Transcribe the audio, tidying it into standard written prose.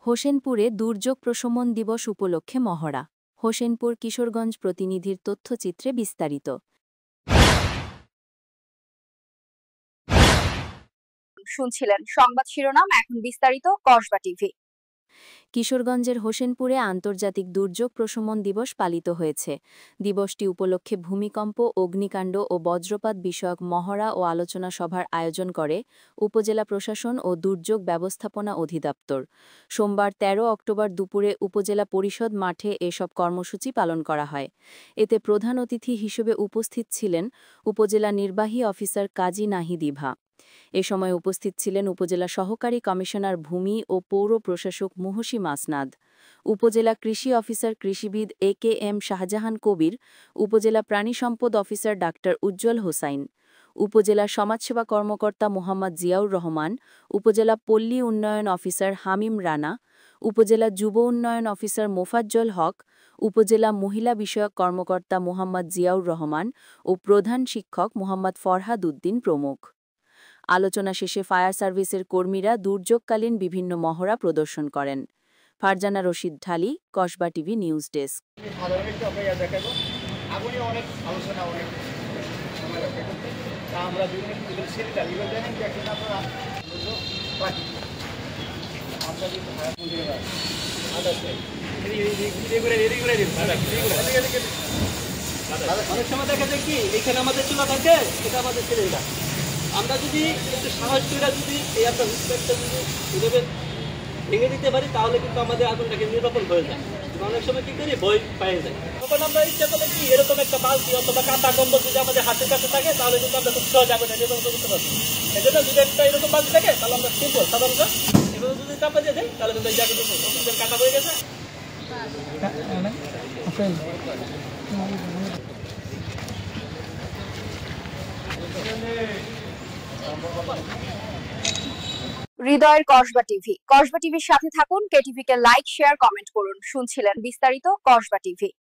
হোসেনপুরে দুর্যোগ প্রশমন দিবস উপলক্ষে মহড়া। হোসেনপুর কিশোরগঞ্জ প্রতিনিধির তথ্যচিত্রে বিস্তারিত। শুনছিলেন সংবাদ শিরোনাম, এখন বিস্তারিত। কসবা টিভি। কিশোরগঞ্জের হোসেনপুরে আন্তর্জাতিক দুর্যোগ প্রশমন দিবস পালিত হয়েছে। দিবসটি উপলক্ষে ভূমিকম্প, অগ্নিকাণ্ড ও বজ্রপাত বিষয়ক মহড়া ও আলোচনা সভার আয়োজন করে উপজেলা প্রশাসন ও দুর্যোগ ব্যবস্থাপনা অধিদপ্তর। সোমবার ১৩ অক্টোবর দুপুরে উপজেলা পরিষদ মাঠে এসব কর্মসূচি পালন করা হয়। এতে প্রধান অতিথি হিসেবে উপস্থিত ছিলেন উপজেলা নির্বাহী অফিসার কাজী নাহিদ-ইভা। এ সময় উপস্থিত ছিলেন উপজেলা সহকারী কমিশনার ভূমি ও পৌর প্রশাসক মুহসী মাসনাদ, উপজেলা কৃষি অফিসার কৃষিবিদ এ.কে.এম. শাহজাহান কবির, উপজেলা প্রাণী সম্পদ অফিসার ডাক্তার উজ্জ্বল হোসাইন, উপজেলা সমাজসেবা কর্মকর্তা মোহাম্মদ জিয়াউর রহমান, উপজেলা পল্লী উন্নয়ন অফিসার হামিম রানা, উপজেলা যুব উন্নয়ন অফিসার মোফাজ্জল হক, উপজেলা মহিলা বিষয়ক কর্মকর্তা মোহাম্মদ জিয়াউর রহমান ও প্রধান শিক্ষক মোহাম্মদ ফরহাদ উদ্দিন প্রমুখ। আলোচনা শেষে ফায়ার সার্ভিসের কর্মীরা দুর্যোগকালীন বিভিন্ন মহড়া প্রদর্শন করেন। ফারজানা রশিদ ঢালি, কসবা টিভি নিউজ ডেস্ক। অনেক সময় দেখা যায় কি এখানে আমাদের চুলা থাকে, এটা আমাদের ছেলেরা আমরা যদি একটু সাহস করে যদি এই আপনার হুসপেকটা যদি এভাবে ভেঙে দিতে পারি তাহলে কিন্তু আমাদের আগুনটাকে নিরাপদ হয়ে যায়। অনেক সময় কি করি ভয় পেয়ে যায়, তখন আমরা ইচ্ছা করলে কি এরকম একটা বালতি অথবা কাঁথা কম্বল যদি আমাদের হাতের কাছে থাকে তাহলে কিন্তু আমরা খুব সহজে আগুনটা নিরাপদ করতে পারবো। এই জন্য যদি একটা এরকম বালতি থাকে তাহলে আমরা সিম্পল সাধারণত এভাবে যদি চাপা দিয়ে দেয় তাহলে কিন্তু এই জায়গাটা কাটা হয়ে গেছে। হৃদয়ের কসবা টিভি। কসবা টিভির সাথে থাকুন, কেটিভিকে লাইক, শেয়ার, কমেন্ট করুন। শুনছিলেন বিস্তারিত। কসবা টিভি।